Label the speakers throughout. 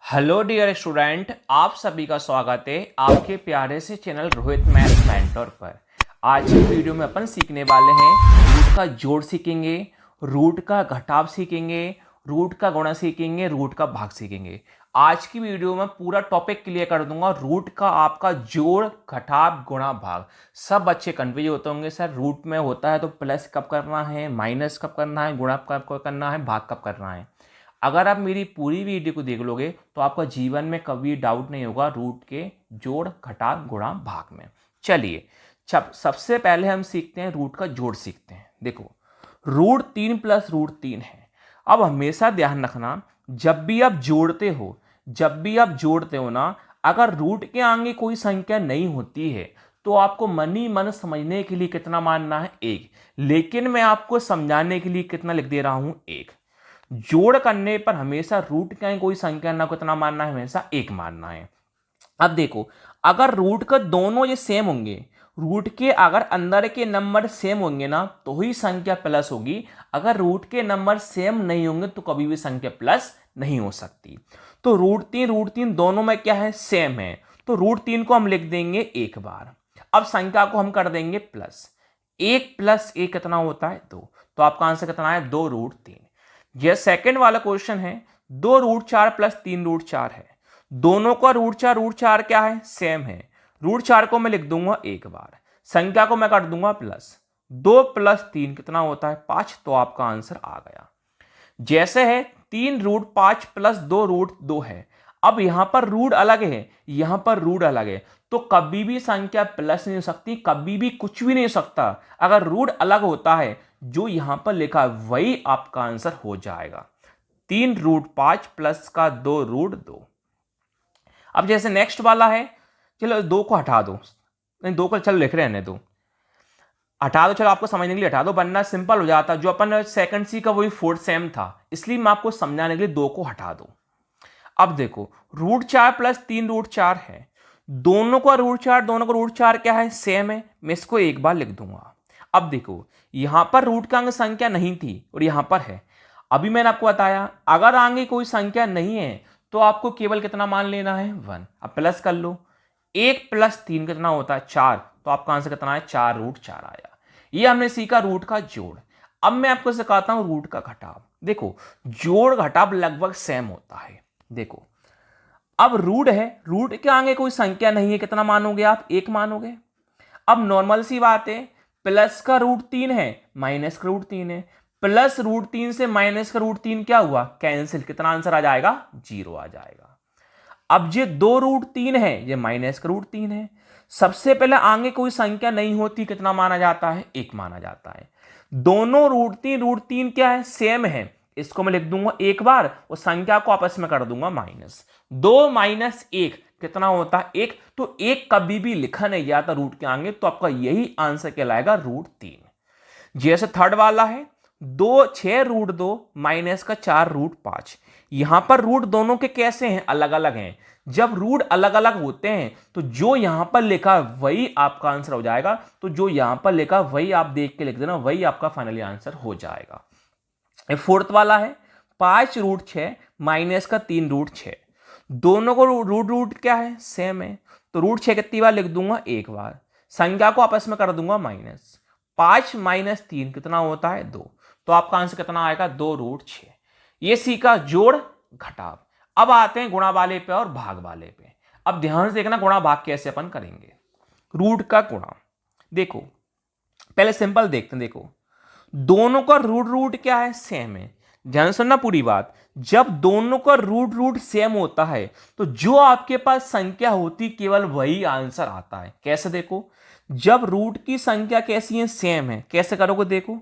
Speaker 1: Hello dear student, आप सभी का स्वागत है आपके प्यारे से चैनल रोहित मैथ मेंटर पर। आज की वीडियो में अपन सीखने वाले हैं रूट का जोड़ सीखेंगे, रूट का घटाव सीखेंगे, रूट का गुणा सीखेंगे, रूट का भाग सीखेंगे। आज की वीडियो में पूरा टॉपिक क्लियर कर दूंगा। रूट का आपका जोड़, घटाव, गुणा, भाग। सब बच्चे कंफ्यूज होते होंगे, सर रूट में होता है तो प्लस कब करना है, माइनस कब करना है, गुणा कब करना है, भाग कब करना है। अगर आप मेरी पूरी वीडियो को देख लोगे तो आपका जीवन में कभी डाउट नहीं होगा रूट के जोड़, घटाव, गुणा, भाग में। चलिए सबसे पहले हम सीखते हैं रूट का जोड़ सीखते हैं। देखो रूट 3 प्लस रूट 3 है। अब हमेशा ध्यान रखना, जब भी आप जोड़ते हो ना, अगर रूट के आगे कोई संख्या नहीं होती है तो आपको मन ही मन समझने के लिए कितना मानना है, 1। लेकिन मैं आपको समझाने के लिए कितना लिख दे रहा हूं, 1। जोड़ करने पर हमेशा रूट का कोई संख्या ना कितना मानना है, हमेशा 1 मानना है। अब देखो, अगर रूट का दोनों ये सेम होंगे, रूट के अगर अंदर के नंबर सेम होंगे ना तो ही संख्या प्लस होगी। अगर रूट के नंबर सेम नहीं होंगे तो कभी भी संख्या प्लस नहीं हो सकती। तो रूट 3 दोनों में क्या है, सेम है। तो रूट 3 को हम लिख देंगे 1 बार। अब संख्या को हम कर देंगे प्लस। 1 प्लस 1 कितना होता है, 2। तो आपका आंसर कितना है, 2 रूट 3। यह सेकंड वाला क्वेश्चन है, 2 रूट 4 प्लस 3 रूट 4 है। दोनों का रूट 4 क्या है, सेम है। रूट 4 को मैं लिख दूंगा 1 बार, संख्या को मैं कर दूंगा प्लस। 2 प्लस 3 कितना होता है, 5। तो आपका आंसर आ गया। जैसे है 3 रूट 5 प्लस 2 रूट 2 है। अब यहां पर रूट अलग है, यहां पर रूट अलग है, तो कभी भी संख्या प्लस नहीं हो सकती, कभी भी कुछ भी नहीं हो सकता। अगर रूट अलग होता है, जो यहां पर लिखा है वही आपका आंसर हो जाएगा। 3 रूट 5 प्लस का 2 रूट 2। अब जैसे नेक्स्ट वाला है, चलो 2 को हटा दो, नहीं 2 को चलो लिख रहे हैं, दो हटा दो, चलो आपको समझने के लिए हटा दो, वरना सिंपल हो जाता। जो अपन सेकंड सी का वही फोर्थ सेम था, इसलिए मैं आपको समझाने के लिए 2 को हटा दो। अब देखो रूट 4 प्लस 3 रूट 4 है। दोनों का रूट 4 क्या है, सेम है। मैं इसको एक बार लिख दूंगा। अब देखो यहां पर रूट का अंक संख्या नहीं थी और यहां पर है। अभी मैंने आपको बताया, अगर आगे कोई संख्या नहीं है तो आपको केवल कितना मान लेना है, 1। अब प्लस कर लो, 1 प्लस 3 कितना होता है, 4। तो आपका आंसर कितना है, 4 रूट 4 आया। ये हमने सीखा रूट का जोड़। अब मैं आपको सिखाता हूं रूट का घटाव। देखो जोड़ घटाव लगभग सेम होता है। देखो अब रूट है, रूट के आगे कोई संख्या नहीं है, कितना मानोगे आप, 1 मानोगे। अब नॉर्मल सी बात है, प्लस का रूट 3 है, माइनस का रूट 3 है। प्लस रूट 3 से माइनस का रूट 3 क्या हुआ, कैंसिल। कितना आंसर आ जाएगा, 0 आ जाएगा। अब ये 2 रूट 3 है, ये माइनस का रूट 3 है। सबसे पहले आगे कोई संख्या नहीं होती, कितना माना जाता है, 1 माना जाता है। दोनों रूट 3 क्या है, सेम है। इसको मैं लिख दूंगा 1 बार और संख्या को आपस में कर दूंगा माइनस। 2 माइनस 1 कितना होता है, 1। तो 1 कभी भी लिखा नहीं जाता रूट के आगे, तो आपका यही आंसर कहलाएगा रूट 3। जैसे थर्ड वाला है, 6 रूट 2 माइनस का 4 रूट 5। यहां पर रूट दोनों के कैसे हैं, अलग अलग हैं। जब रूट अलग अलग होते हैं तो जो यहां पर लिखा वही आपका आंसर हो जाएगा। तो जो यहां पर लिखा वही आप देख के लिख देना, वही आपका फाइनली आंसर हो जाएगा। फोर्थ वाला है, 5 रूट 6 माइनस का 3 रूट 6। दोनों को रूट क्या है, सेम है। तो रूट 6 कितनी बार लिख दूंगा, 1 बार। संख्या को आपस में कर दूंगा माइनस। 5 माइनस 3 कितना होता है, 2। तो आपका आंसर कितना आएगा, 2 रूट 6। ये सीखा जोड़ घटाव। अब आते हैं गुणा वाले पे और भाग वाले पे। अब ध्यान से देखना गुणा भाग कैसे अपन करेंगे। रूट का गुणा, देखो पहले सिंपल देखते हैं। देखो दोनों का रूट क्या है, सेम है। ध्यान सुनना पूरी बात। जब दोनों का रूट सेम होता है तो जो आपके पास संख्या होती केवल वही आंसर आता है। कैसे, देखो जब रूट की संख्या कैसी है, सेम है। कैसे करोगे, देखो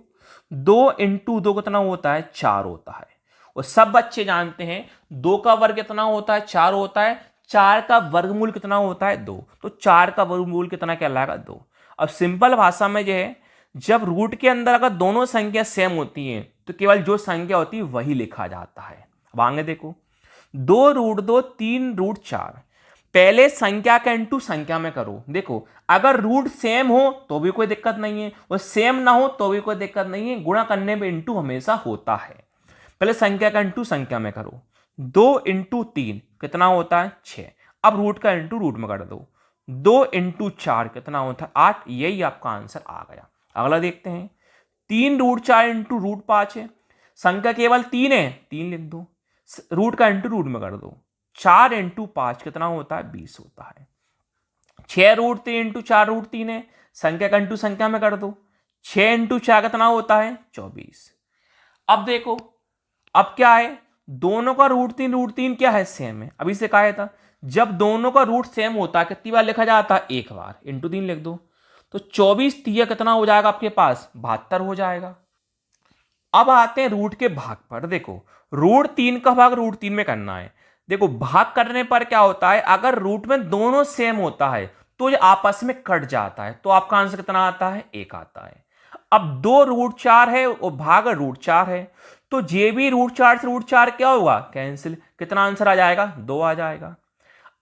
Speaker 1: 2 इंटू 2 कितना होता है, 4 होता है। और सब बच्चे जानते हैं 2 का वर्ग कितना होता है, 4 होता है। 4 का वर्गमूल कितना होता है, 2। तो 4 का वर्गमूल कितना कहलाएगा, 2। अब सिंपल भाषा में जो है, जब रूट के अंदर अगर दोनों संख्या सेम होती हैं तो केवल जो संख्या होती है वही लिखा जाता है। अब आगे देखो, 2 रूट 2 3 रूट 4। पहले संख्या का इंटू संख्या में करो। देखो अगर रूट सेम हो तो भी कोई दिक्कत नहीं है, और सेम ना हो तो भी कोई दिक्कत नहीं है। गुणा करने में इंटू हमेशा होता है। पहले संख्या का इंटू संख्या में करो। 2 × 3 कितना होता है 6। अब रूट का इंटू रूट में कर दो, 2 × 4 कितना होता है 8। यही आपका आंसर आ गया। अगला देखते हैं, 3 √4 × √5 है। संख्या केवल 3 है, 3 लिख दो, रूट का इंटू रूट में कर दो, 4 × 5 कितना होता है 20 होता है। 6 √3 × 4 √3 है, संख्या का इंटू संख्या में कर दो, 6 × 4 कितना होता है 24। अब देखो, अब क्या है, दोनों का √3 क्या है सेम है। अभी से कहा था जब दोनों का रूट सेम होता है कितनी बार लिखा जाता है, एक बार, इंटू 3 लिख दो, तो 24 3 कितना हो जाएगा आपके पास 72 हो जाएगा। अब आते हैं रूट के भाग पर। देखो √3 का भाग √3 में करना है। देखो भाग करने पर क्या होता है, अगर रूट में दोनों सेम होता है तो ये आपस में कट जाता है, तो आपका आंसर कितना आता है 1 आता है। अब 2 √4 है और भाग √4 है, तो जे भी √4 से √4 क्या होगा कैंसिल, कितना आंसर आ जाएगा 2 आ जाएगा।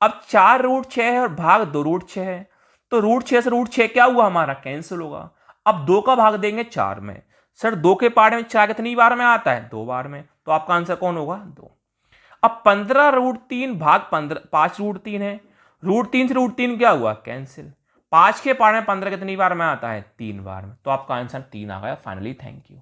Speaker 1: अब 4 √6 है और भाग 2 √6 है, तो √6 से √6 क्या हुआ हमारा कैंसिल होगा। अब 2 का भाग देंगे 4 में, सर 2 के पार्ट में 4 कितनी बार में आता है 2 बार में, तो आपका आंसर कौन होगा 2। अब 15 √3 भाग 5 √3 है, √3 से √3 क्या हुआ कैंसिल, 5 के पार्ट में 15 कितनी बार में आता है 3 बार में, तो आपका आंसर 3 आ गया फाइनली। Thank you.